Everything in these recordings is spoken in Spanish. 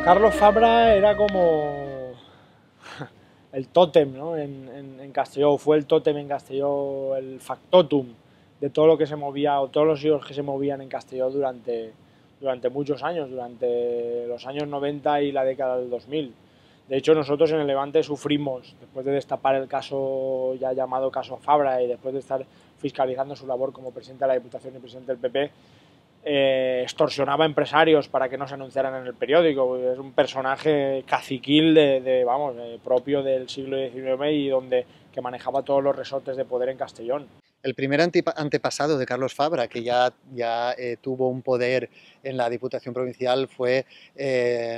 Carlos Fabra era como el tótem, ¿no? en Castelló, fue el tótem en Castelló, el factotum de todo lo que se movía, o todos los hilos que se movían en Castelló durante muchos años, durante los años 90 y la década del 2000. De hecho, nosotros en el Levante sufrimos, después de destapar el caso ya llamado caso Fabra y después de estar fiscalizando su labor como presidente de la Diputación y presidente del PP, extorsionaba a empresarios para que no se anunciaran en el periódico. Es un personaje caciquil propio del siglo XIX y que manejaba todos los resortes de poder en Castellón. El primer antepasado de Carlos Fabra, que ya tuvo un poder en la Diputación Provincial, fue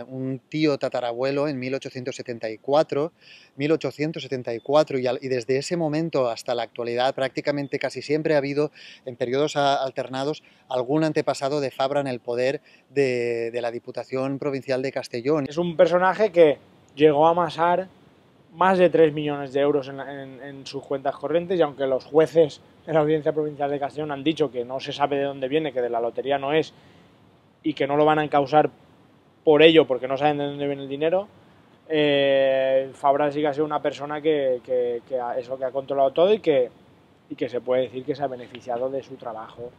un tío tatarabuelo en 1874, y desde ese momento hasta la actualidad prácticamente casi siempre ha habido, en periodos alternados, algún antepasado de Fabra en el poder de la Diputación Provincial de Castellón. Es un personaje que llegó a amasar más de 3 millones de euros en sus cuentas corrientes, y aunque los jueces de la Audiencia Provincial de Castellón han dicho que no se sabe de dónde viene, que de la lotería no es, y que no lo van a encausar por ello, porque no saben de dónde viene el dinero, Fabra sí que ha sido una persona que ha controlado todo y que se puede decir que se ha beneficiado de su trabajo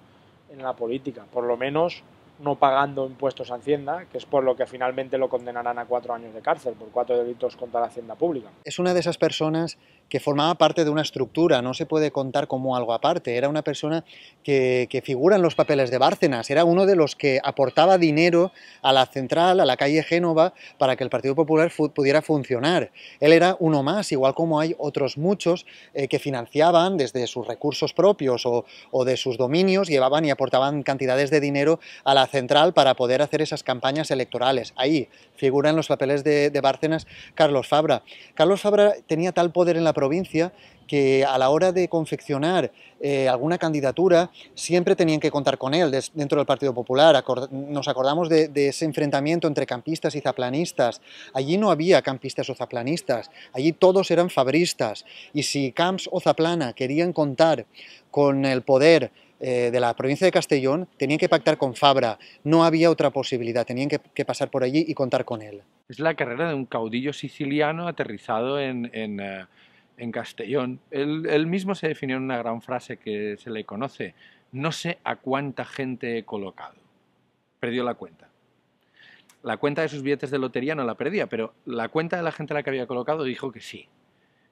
en la política, por lo menos no pagando impuestos a Hacienda, que es por lo que finalmente lo condenarán a 4 años de cárcel, por 4 delitos contra la Hacienda Pública. Es una de esas personas que formaba parte de una estructura, no se puede contar como algo aparte. Era una persona que figura en los papeles de Bárcenas, era uno de los que aportaba dinero a la central, a la calle Génova, para que el Partido Popular pudiera funcionar. Él era uno más, igual como hay otros muchos que financiaban desde sus recursos propios o de sus dominios, llevaban y aportaban cantidades de dinero a la central para poder hacer esas campañas electorales. Ahí figura en los papeles de Bárcenas Carlos Fabra. Carlos Fabra tenía tal poder en la provincia que a la hora de confeccionar alguna candidatura siempre tenían que contar con él dentro del Partido Popular. Nos acordamos de ese enfrentamiento entre campistas y zaplanistas. Allí no había campistas o zaplanistas, allí todos eran fabristas, y si Camps o Zaplana querían contar con el poder de la provincia de Castellón, tenían que pactar con Fabra, no había otra posibilidad, tenían que pasar por allí y contar con él. Es la carrera de un caudillo siciliano aterrizado en Castellón. Él mismo se definió en una gran frase que se le conoce: no sé a cuánta gente he colocado. Perdió la cuenta. La cuenta de sus billetes de lotería no la perdía, pero la cuenta de la gente a la que había colocado dijo que sí.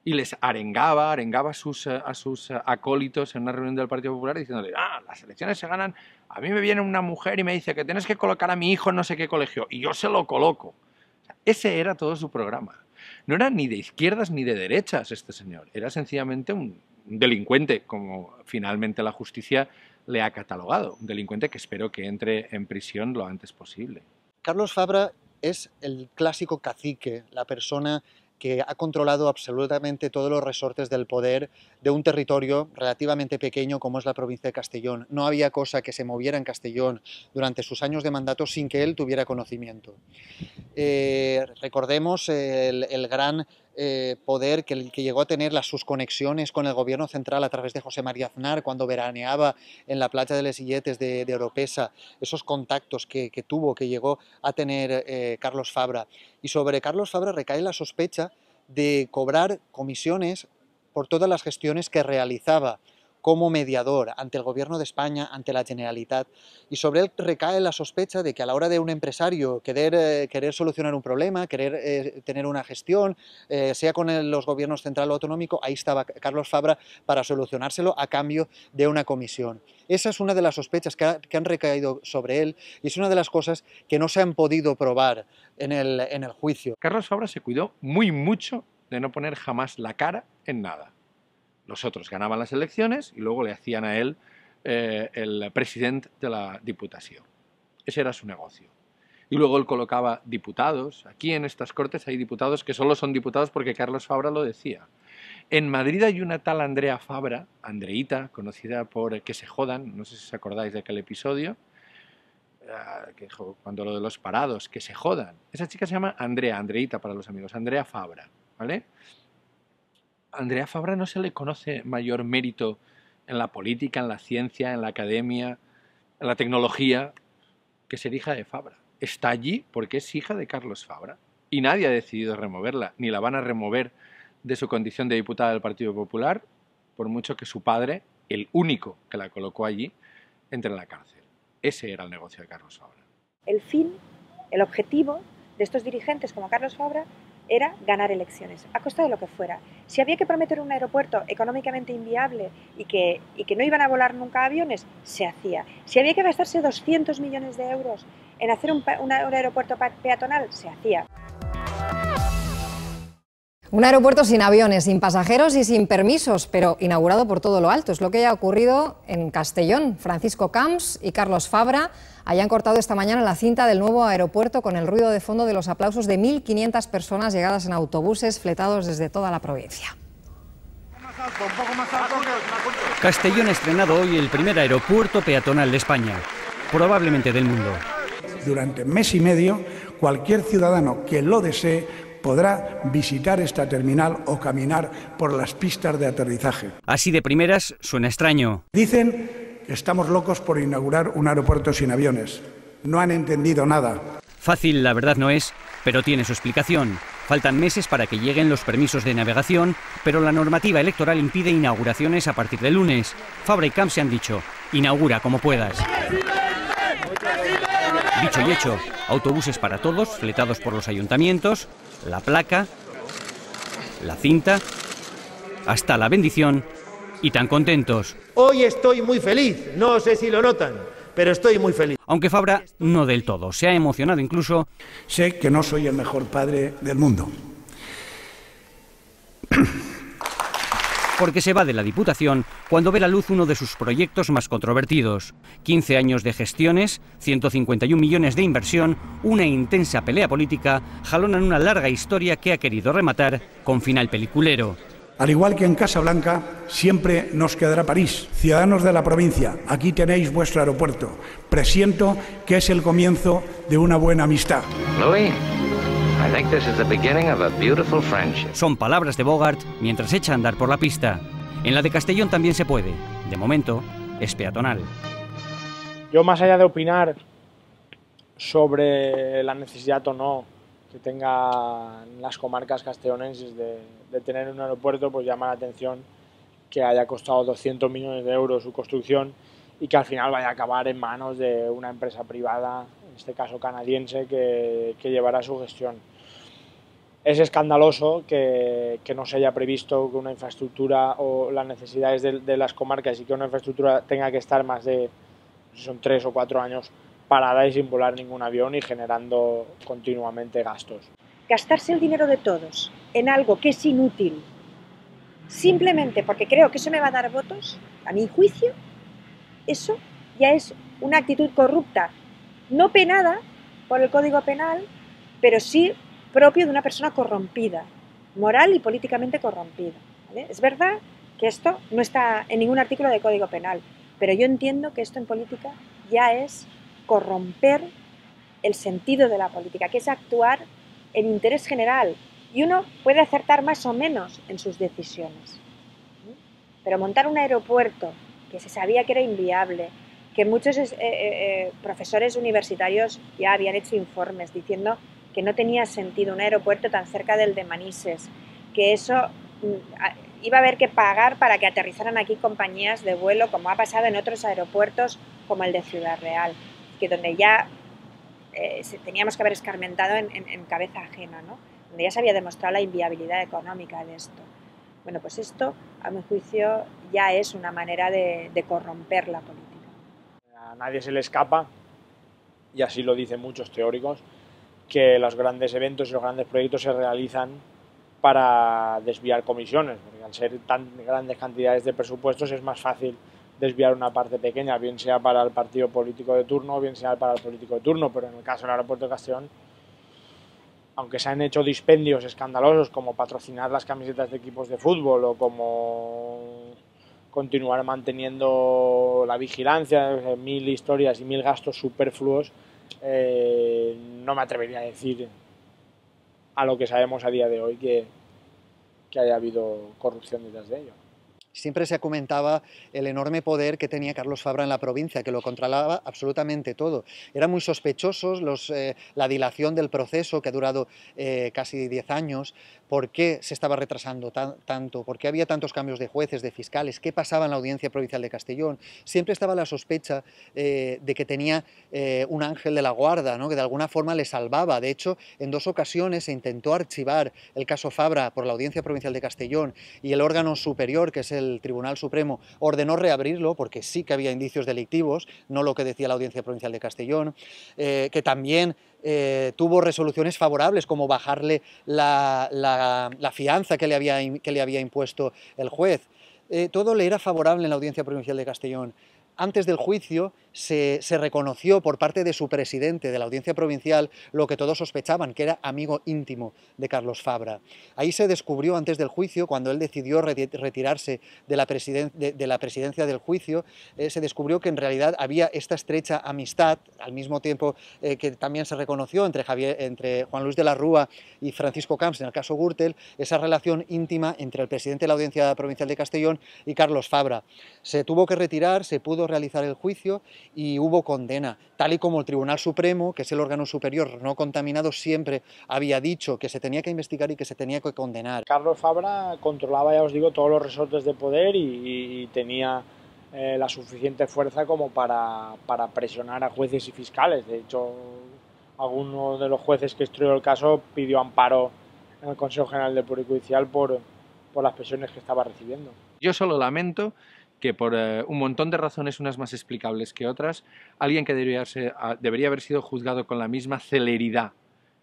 Y les arengaba a sus acólitos en una reunión del Partido Popular diciéndole: las elecciones se ganan, a mí me viene una mujer y me dice que tienes que colocar a mi hijo en no sé qué colegio, y yo se lo coloco. O sea, ese era todo su programa. No era ni de izquierdas ni de derechas este señor, era sencillamente un delincuente, como finalmente la justicia le ha catalogado, un delincuente que espero que entre en prisión lo antes posible. Carlos Fabra es el clásico cacique, la persona que ha controlado absolutamente todos los resortes del poder de un territorio relativamente pequeño como es la provincia de Castellón. No había cosa que se moviera en Castellón durante sus años de mandato sin que él tuviera conocimiento. Recordemos el gran poder que llegó a tener sus conexiones con el gobierno central a través de José María Aznar cuando veraneaba en la playa de Les Illetes de Oropesa, esos contactos que llegó a tener Carlos Fabra. Y sobre Carlos Fabra recae la sospecha de cobrar comisiones por todas las gestiones que realizaba como mediador ante el Gobierno de España, ante la Generalitat, y sobre él recae la sospecha de que a la hora de un empresario querer solucionar un problema, querer tener una gestión, sea con los gobiernos central o autonómico, ahí estaba Carlos Fabra para solucionárselo a cambio de una comisión. Esa es una de las sospechas que han recaído sobre él y es una de las cosas que no se han podido probar en el juicio. Carlos Fabra se cuidó muy mucho de no poner jamás la cara en nada. Los otros ganaban las elecciones y luego le hacían a él el presidente de la Diputación. Ese era su negocio. Y luego él colocaba diputados. Aquí en estas Cortes hay diputados que solo son diputados porque Carlos Fabra lo decía. En Madrid hay una tal Andrea Fabra, Andreita, conocida por Que se jodan, no sé si os acordáis de aquel episodio, cuando lo de los parados, que se jodan. Esa chica se llama Andrea, Andreita para los amigos, Andrea Fabra, ¿vale? A Andrea Fabra no se le conoce mayor mérito en la política, en la ciencia, en la academia, en la tecnología, que ser hija de Fabra. está allí porque es hija de Carlos Fabra y nadie ha decidido removerla, ni la van a remover de su condición de diputada del Partido Popular, por mucho que su padre, el único que la colocó allí, entre en la cárcel. Ese era el negocio de Carlos Fabra. El fin, el objetivo de estos dirigentes como Carlos Fabra era ganar elecciones, a costa de lo que fuera. Si había que prometer un aeropuerto económicamente inviable y que no iban a volar nunca aviones, se hacía. Si había que gastarse 200 millones de euros en hacer un aeropuerto peatonal, se hacía. Un aeropuerto sin aviones, sin pasajeros y sin permisos, pero inaugurado por todo lo alto. Es lo que ha ocurrido en Castellón. Francisco Camps y Carlos Fabra hayan cortado esta mañana la cinta del nuevo aeropuerto con el ruido de fondo de los aplausos de 1.500 personas llegadas en autobuses fletados desde toda la provincia. Castellón ha estrenado hoy el primer aeropuerto peatonal de España, probablemente del mundo. Durante mes y medio, cualquier ciudadano que lo desee podrá visitar esta terminal o caminar por las pistas de aterrizaje. Así de primeras suena extraño. Dicen que estamos locos por inaugurar un aeropuerto sin aviones. No han entendido nada. Fácil la verdad no es, pero tiene su explicación. Faltan meses para que lleguen los permisos de navegación, pero la normativa electoral impide inauguraciones a partir del lunes. Fabra y Camps se han dicho, inaugura como puedas. Dicho y hecho, autobuses para todos, fletados por los ayuntamientos, la placa, la cinta, hasta la bendición, y tan contentos. Hoy estoy muy feliz, no sé si lo notan, pero estoy muy feliz. Aunque Fabra no del todo, se ha emocionado incluso. Sé que no soy el mejor padre del mundo. Porque se va de la Diputación cuando ve la luz uno de sus proyectos más controvertidos. 15 años de gestiones, 151 millones de inversión, una intensa pelea política, jalonan una larga historia que ha querido rematar con final peliculero. Al igual que en Casablanca, siempre nos quedará París. Ciudadanos de la provincia, aquí tenéis vuestro aeropuerto. Presiento que es el comienzo de una buena amistad. Louis, I think this is the beginning of a beautiful friendship. Son palabras de Bogart mientras echa a andar por la pista. En la de Castellón también se puede. De momento, es peatonal. Yo, más allá de opinar sobre la necesidad o no que tengan las comarcas castellonenses de tener un aeropuerto, pues llama la atención que haya costado 200 millones de euros su construcción y que al final vaya a acabar en manos de una empresa privada, en este caso canadiense, que llevará su gestión. Es escandaloso que no se haya previsto que una infraestructura o las necesidades de las comarcas y que una infraestructura tenga que estar más de, son 3 o 4 años parada y sin volar ningún avión y generando continuamente gastos. Gastarse el dinero de todos en algo que es inútil, simplemente porque creo que eso me va a dar votos, a mi juicio, eso ya es una actitud corrupta, no penada por el Código Penal, pero sí propio de una persona corrompida, moral y políticamente corrompida, ¿vale? Es verdad que esto no está en ningún artículo del Código Penal, pero yo entiendo que esto en política ya es corromper el sentido de la política, que es actuar en interés general, y uno puede acertar más o menos en sus decisiones. Pero montar un aeropuerto que se sabía que era inviable, que muchos profesores universitarios ya habían hecho informes diciendo que no tenía sentido un aeropuerto tan cerca del de Manises, que eso iba a haber que pagar para que aterrizaran aquí compañías de vuelo, como ha pasado en otros aeropuertos como el de Ciudad Real, que donde ya teníamos que haber escarmentado en cabeza ajena, ¿no? Donde ya se había demostrado la inviabilidad económica de esto. Bueno, pues esto, a mi juicio, ya es una manera de corromper la política. A nadie se le escapa, y así lo dicen muchos teóricos, que los grandes eventos y los grandes proyectos se realizan para desviar comisiones, porque al ser tan grandes cantidades de presupuestos es más fácil desviar una parte pequeña, bien sea para el partido político de turno, bien sea para el político de turno, pero en el caso del aeropuerto de Castellón, aunque se han hecho dispendios escandalosos como patrocinar las camisetas de equipos de fútbol o como continuar manteniendo la vigilancia, 1000 historias y 1000 gastos superfluos, no me atrevería a decir, a lo que sabemos a día de hoy, que haya habido corrupción detrás de ello. Siempre se comentaba el enorme poder que tenía Carlos Fabra en la provincia, que lo controlaba absolutamente todo. Eran muy sospechosos la dilación del proceso, que ha durado casi 10 años. ¿Por qué se estaba retrasando tanto? ¿Por qué había tantos cambios de jueces, de fiscales? ¿Qué pasaba en la Audiencia Provincial de Castellón? Siempre estaba la sospecha de que tenía un ángel de la guarda, ¿no?, que de alguna forma le salvaba. De hecho, en 2 ocasiones se intentó archivar el caso Fabra por la Audiencia Provincial de Castellón y el órgano superior, que es el Tribunal Supremo, ordenó reabrirlo porque sí que había indicios delictivos, no lo que decía la Audiencia Provincial de Castellón, que también tuvo resoluciones favorables, como bajarle la fianza que le había impuesto el juez. Todo le era favorable en la Audiencia Provincial de Castellón. Antes del juicio se reconoció por parte de su presidente de la Audiencia Provincial lo que todos sospechaban, que era amigo íntimo de Carlos Fabra. Ahí se descubrió antes del juicio, cuando él decidió retirarse de la presidencia del juicio, se descubrió que en realidad había esta estrecha amistad, al mismo tiempo que también se reconoció entre Juan Luis de la Rúa y Francisco Camps en el caso Gürtel, esa relación íntima entre el presidente de la Audiencia Provincial de Castellón y Carlos Fabra. Se tuvo que retirar, se pudo realizar el juicio y hubo condena, tal y como el Tribunal Supremo, que es el órgano superior no contaminado, siempre había dicho que se tenía que investigar y que se tenía que condenar. Carlos Fabra controlaba, ya os digo, todos los resortes de poder y tenía la suficiente fuerza como para presionar a jueces y fiscales. De hecho, alguno de los jueces que instruyó el caso pidió amparo en el Consejo General del Poder Judicial por las presiones que estaba recibiendo. Yo solo lamento que por un montón de razones, unas más explicables que otras, alguien que debería haber sido juzgado con la misma celeridad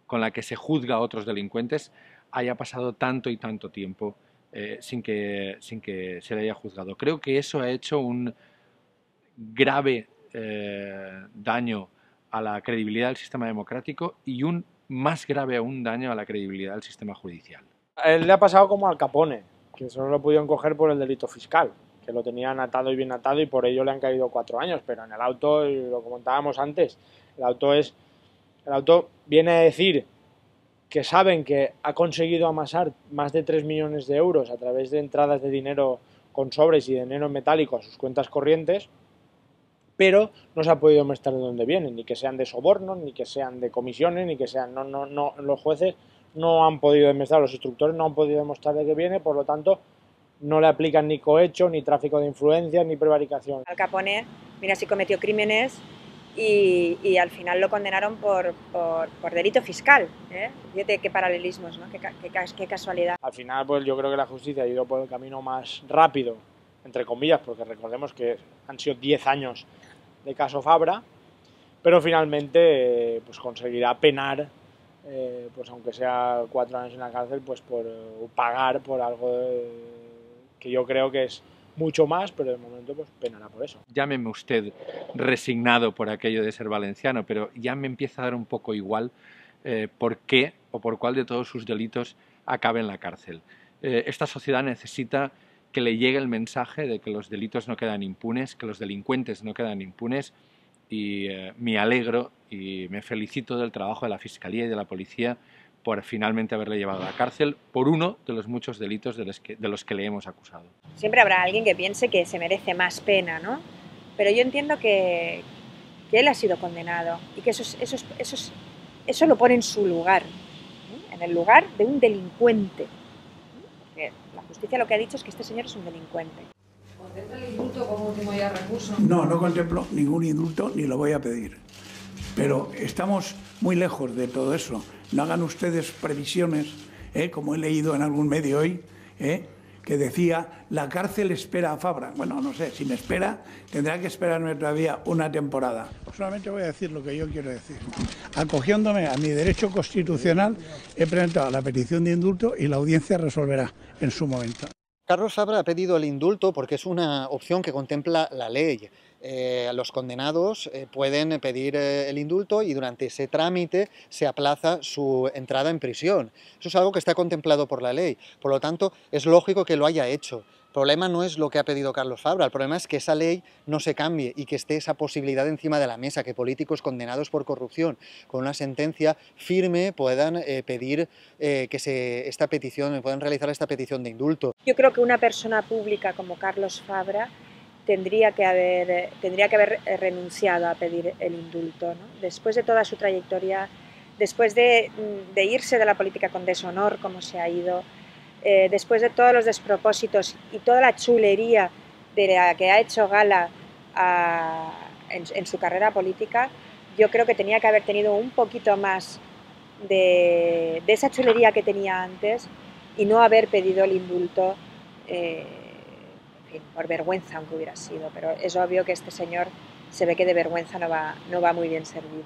con la que se juzga a otros delincuentes, haya pasado tanto y tanto tiempo sin que se le haya juzgado. Creo que eso ha hecho un grave daño a la credibilidad del sistema democrático y un más grave aún daño a la credibilidad del sistema judicial. A él le ha pasado como al Capone, que solo lo pudieron coger por el delito fiscal, que lo tenían atado y bien atado y por ello le han caído 4 años, pero en el auto, y lo comentábamos antes, el auto viene a decir que saben que ha conseguido amasar más de 3 millones de euros a través de entradas de dinero con sobres y de dinero en metálico a sus cuentas corrientes, pero no se ha podido demostrar de dónde vienen, ni que sean de sobornos, ni que sean de comisiones, ni que sean... No, los jueces no han podido demostrar, los instructores no han podido demostrar de qué viene, por lo tanto no le aplican ni cohecho, ni tráfico de influencias, ni prevaricación. Al Capone, mira, sí cometió crímenes y al final lo condenaron por delito fiscal. Fíjate qué paralelismos, ¿no? Qué casualidad. Al final, pues yo creo que la justicia ha ido por el camino más rápido, entre comillas, porque recordemos que han sido 10 años de caso Fabra, pero finalmente pues conseguirá penar, pues aunque sea 4 años en la cárcel, pues por pagar por algo que yo creo que es mucho más, pero de momento pues penará por eso. Llámeme usted resignado por aquello de ser valenciano, pero ya me empieza a dar un poco igual por qué o por cuál de todos sus delitos acabe en la cárcel. Esta sociedad necesita que le llegue el mensaje de que los delitos no quedan impunes, que los delincuentes no quedan impunes, y me alegro y me felicito del trabajo de la Fiscalía y de la Policía por finalmente haberle llevado a la cárcel por uno de los muchos delitos de los que le hemos acusado. Siempre habrá alguien que piense que se merece más pena, ¿no? Pero yo entiendo que él ha sido condenado y que eso lo pone en su lugar, ¿eh? En el lugar de un delincuente. Porque la justicia lo que ha dicho es que este señor es un delincuente. ¿Contempla el indulto como último ya recurso? No, no contemplo ningún indulto ni lo voy a pedir. Pero estamos muy lejos de todo eso. No hagan ustedes previsiones, como he leído en algún medio hoy, que decía, la cárcel espera a Fabra. Bueno, no sé, si me espera, tendrá que esperarme todavía una temporada. Solamente voy a decir lo que yo quiero decir. Acogiéndome a mi derecho constitucional, he presentado la petición de indulto y la audiencia resolverá en su momento. Carlos Fabra ha pedido el indulto porque es una opción que contempla la ley. Los condenados pueden pedir el indulto y durante ese trámite se aplaza su entrada en prisión. Eso es algo que está contemplado por la ley, por lo tanto es lógico que lo haya hecho. El problema no es lo que ha pedido Carlos Fabra, el problema es que esa ley no se cambie y que esté esa posibilidad encima de la mesa, que políticos condenados por corrupción con una sentencia firme puedan pedir esta petición, puedan realizar esta petición de indulto. Yo creo que una persona pública como Carlos Fabra tendría que haber renunciado a pedir el indulto, ¿no? Después de toda su trayectoria, después de irse de la política con deshonor como se ha ido, después de todos los despropósitos y toda la chulería de la que ha hecho gala en su carrera política, yo creo que tenía que haber tenido un poquito más de esa chulería que tenía antes y no haber pedido el indulto, en fin, por vergüenza aunque hubiera sido, pero es obvio que este señor se ve que de vergüenza no va muy bien servido.